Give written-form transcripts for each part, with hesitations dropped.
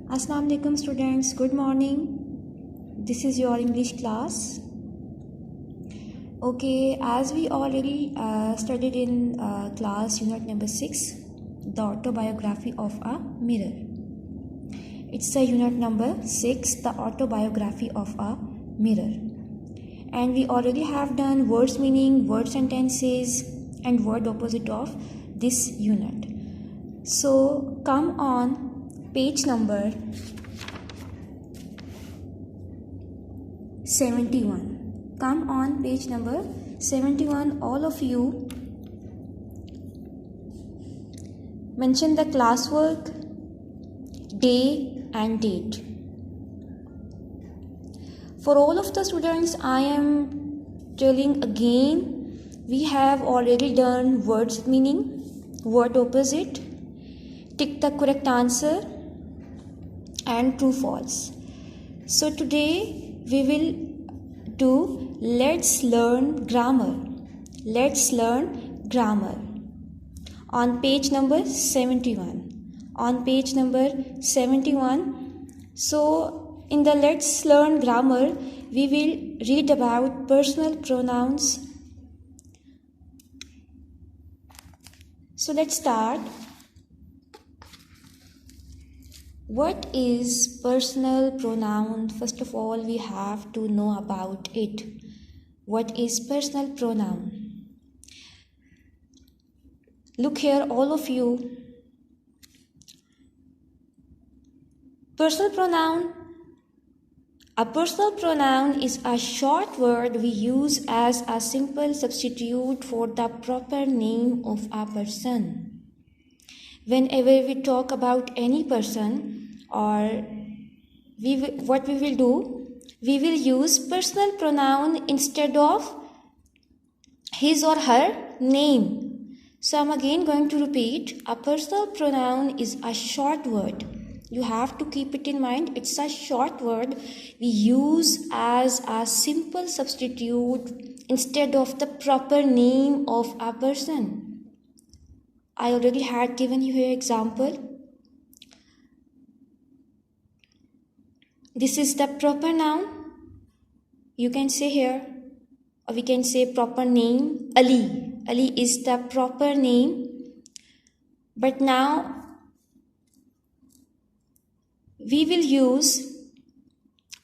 Assalamu alaikum students, good morning. This is your English class. Okay, as we already studied in class unit number 6, the autobiography of a mirror. It's the unit number 6, the autobiography of a mirror. And we already have done words meaning, word sentences and word opposite of this unit. So come on page number 71. Come on page number 71. All of you mention the classwork, day and date. For all of the students, I am telling again, we have already done words meaning, word opposite, tick the correct answer and true false. So today we will do let's learn grammar. Let's learn grammar on page number 71. On page number 71. So in the let's learn grammar, we will read about personal pronouns. So let's start. What is personal pronoun? First of all, we have to know about it. What is personal pronoun? Look here, all of you. Personal pronoun. A personal pronoun is a short word we use as a simple substitute for the proper name of a person. Whenever we talk about any person, or what we will do, we will use personal pronoun instead of his or her name. So I'm again going to repeat, a personal pronoun is a short word. You have to keep it in mind. It's a short word we use as a simple substitute instead of the proper name of a person. I already had given you an example. This is the proper noun. You can say here, or we can say proper name, Ali. Ali is the proper name. But now we will use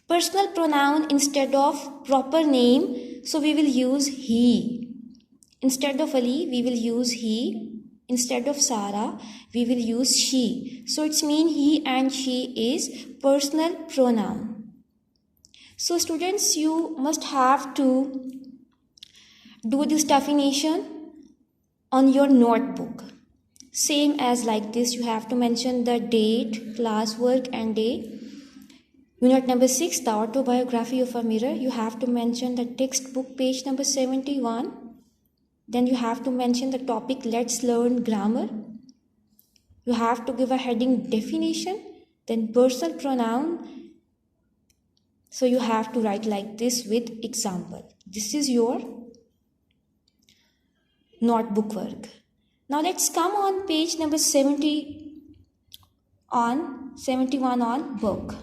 personal pronoun instead of proper name. So we will use he. Instead of Ali, we will use he. Instead of Sarah, we will use she. So it's mean he and she is personal pronoun. So students, you must have to do this definition on your notebook. Same as like this, you have to mention the date, classwork and day. Unit number 6, the autobiography of a mirror. You have to mention the textbook page number 71. Then you have to mention the topic, let's learn grammar. You have to give a heading definition, then personal pronoun. So you have to write like this with example. This is your notebook work. Now let's come on page number 71 on book.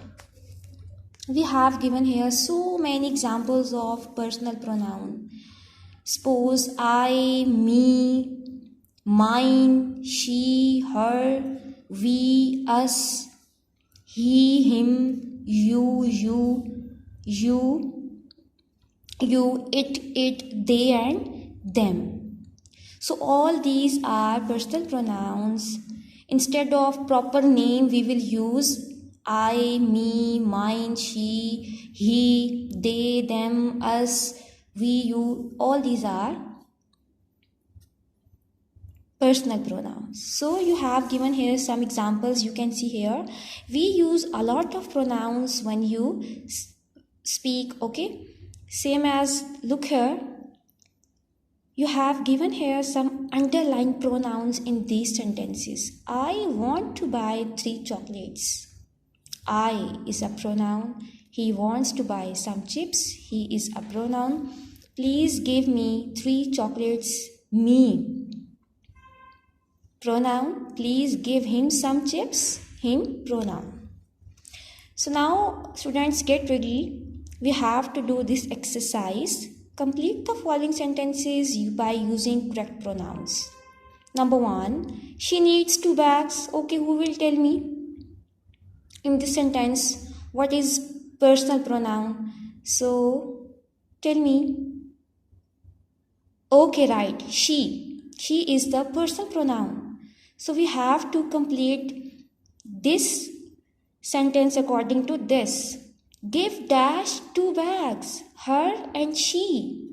We have given here so many examples of personal pronoun. Suppose I, me, mine, she, her, we, us, he, him, you, it, they and them. So all these are personal pronouns. Instead of proper name, we will use I, me, mine, she, he, they, them, us, we, you. All these are personal pronouns. So you have given here some examples. You can see here. We use a lot of pronouns when you speak, okay? Same as, look here. You have given here some underlined pronouns in these sentences. I want to buy 3 chocolates. I is a pronoun. He wants to buy some chips. He is a pronoun. Please give me 3 chocolates. Me. Pronoun. Please give him some chips. Him. Pronoun. So now students, get ready. We have to do this exercise. Complete the following sentences by using correct pronouns. Number 1, she needs 2 bags. Okay, who will tell me in this sentence what is personal pronoun? So tell me. Okay, right, she is the personal pronoun. So we have to complete this sentence according to this. Give dash 2 bags. Her and she.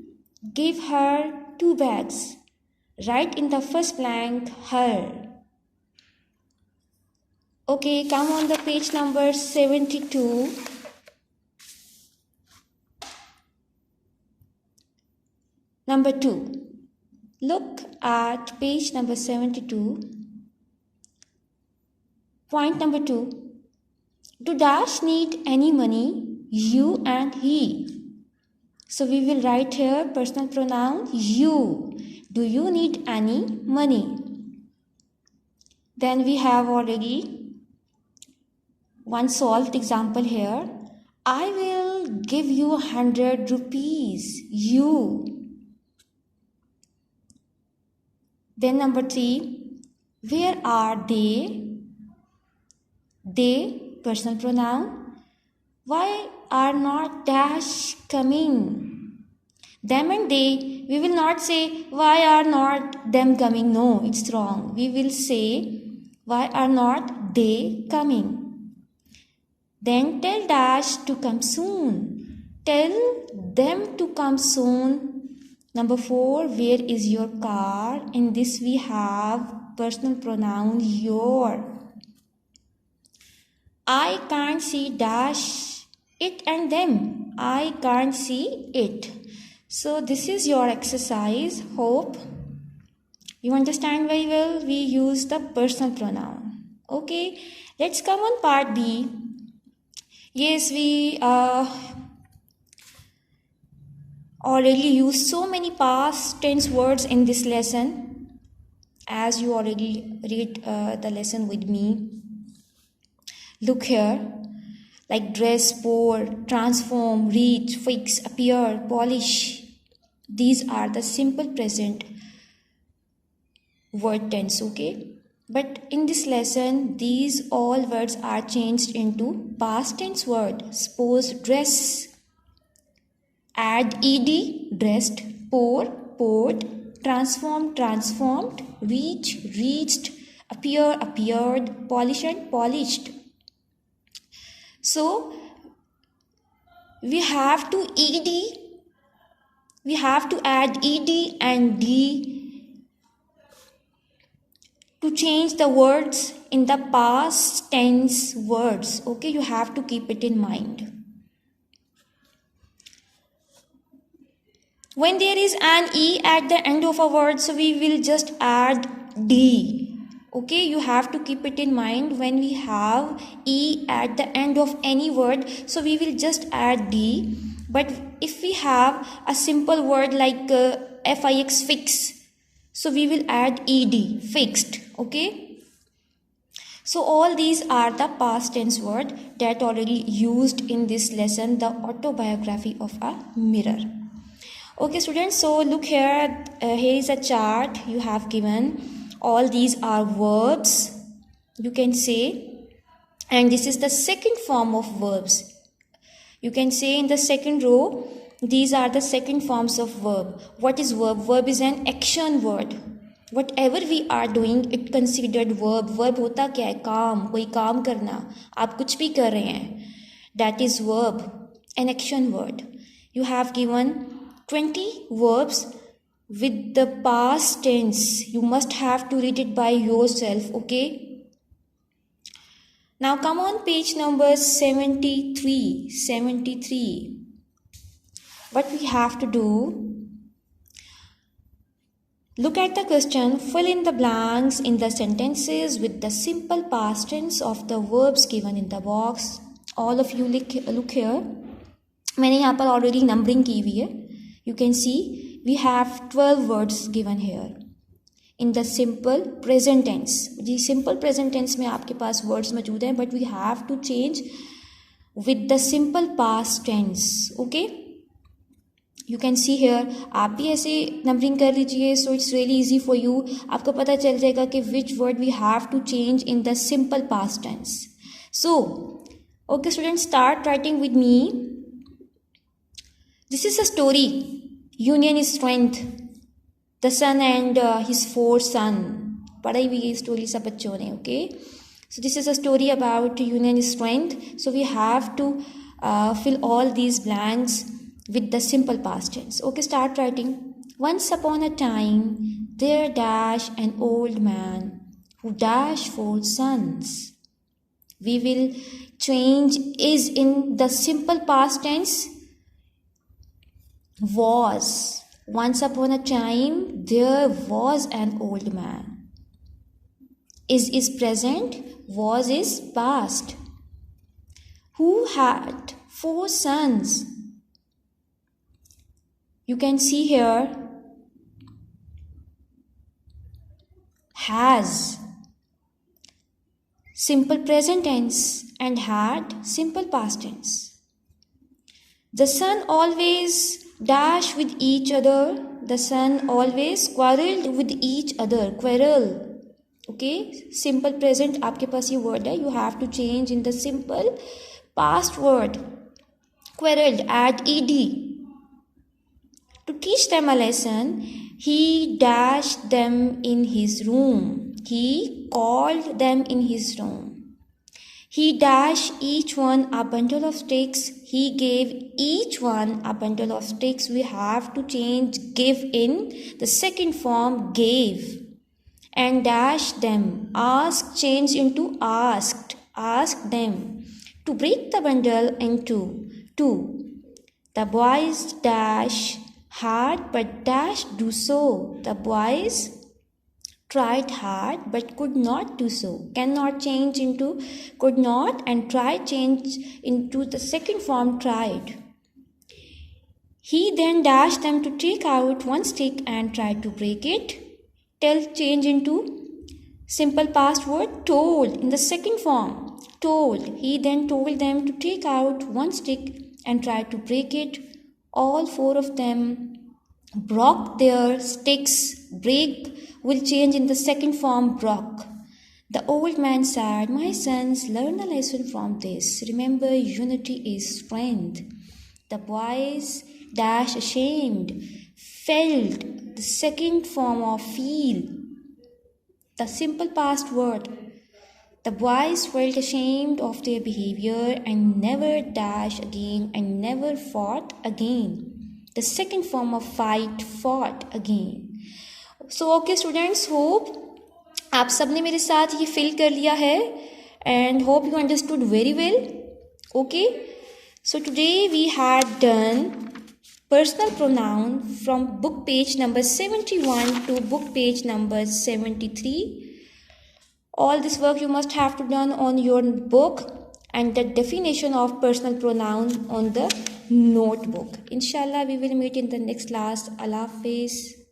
Give her 2 bags. Write in the first blank her. Okay, come on the page number 72. Number 2. Look at page number 72. Point number 2. Do dash need any money? You and he. So we will write here personal pronoun you. Do you need any money? Then we have already one solved example here. I will give you 100 rupees. You. Then number 3. Where are they? They. Personal pronoun. Why are not dash coming? Them and they. We will not say why are not them coming. No, it's wrong. We will say why are not they coming. Then tell dash to come soon. Tell them to come soon. Number 4. Where is your car? In this we have personal pronoun your. I can't see dash it and them. I can't see it. So this is your exercise. Hope you understand very well. We use the personal pronoun. Okay, let's come on part B. Yes, we already used so many past tense words in this lesson, as you already read the lesson with me. Look here, like dress, pour, transform, reach, fix, appear, polish. These are the simple present word tense, okay? But in this lesson, these all words are changed into past tense word. Suppose dress, add ed, dressed, pour, poured, transform, transformed, reach, reached, appear, appeared, polish and polished. So we have to add ed and d to change the words in the past tense words. Okay, you have to keep it in mind. When there is an e at the end of a word, so we will just add d. Okay, you have to keep it in mind. When we have e at the end of any word, so we will just add d. But if we have a simple word like fix, fix, so we will add ed, fixed. Okay, so all these are the past tense word that already used in this lesson, the autobiography of a mirror. Okay students, so look here, here is a chart you have given. All these are verbs, you can say, and this is the second form of verbs. You can say in the second row, these are the second forms of verb. What is verb? Verb is an action word. Whatever we are doing, it considered verb. Verb होता क्या है? काम, कोई काम करना, आप कुछ भी कर रहे हैं. That is verb, an action word. You have given 20 verbs with the past tense. You must have to read it by yourself, okay? Now come on page number 73. What we have to do, look at the question, fill in the blanks in the sentences with the simple past tense of the verbs given in the box. All of you look here. मैंने यहाँ पर already numbering की हुई है. You can see we have 12 words given here in the simple present tense. Ji simple present tense में आपके पास words मौजूद हैं, but we have to change with the simple past tense. Okay, you can see here, आप भी ऐसे numbering कर लीजिए, so it's really easy for you. आपको पता चल जाएगा कि which word we have to change in the simple past tense. So okay students, start writing with me. This is a story. Union is strength. The son and his 4 sons. पढ़ाई हुई ये story सब बच्चों ने. Okay, so this is a story about union is strength. So we have to fill all these blanks with the simple past tense. Okay, start writing. Once upon a time there dash an old man who dash 4 sons. We will change is in the simple past tense. Was. Once upon a time there was an old man. Is present, was is past. Who had 4 sons. You can see here, has simple present tense and had simple past tense. The son always dash with each other. The son always quarreled with each other. Quarrel. Okay, simple present आपके पास ये word है, you have to change in the simple past word. Quarreled, add ed. To teach them a lesson, he dashed them in his room. He called them in his room. He dashed each one a bundle of sticks. He gave each one a bundle of sticks. We have to change give in the second form gave. And dash them. Ask changed into asked. Asked them to break the bundle into 2. The boys dash hard but dash do so. The boys tried hard but could not do so. Cannot change into could not, and tried change into the second form tried. He then dashed them to take out 1 stick and tried to break it. Tell change into simple past word told in the second form. Told. He then told them to take out 1 stick and tried to break it. All 4 of them broke their sticks. Break will change in the second form broke. The old man said, my sons, learn a lesson from this. Remember, unity is strength. The boys dash ashamed. Felt, the second form of feel. The simple past word. The boys felt ashamed of their behavior and never dashed again and never fought again. The second form of fight, fought again. So okay students, hope आप सबने मेरे साथ ये fill कर लिया है and hope you understood very well. Okay, so today we had done personal pronoun from book page number 71 to book page number 73. All this work you must have to done on your book and the definition of personal pronoun on the notebook. Inshallah we will meet in the next class. Allah Hafiz.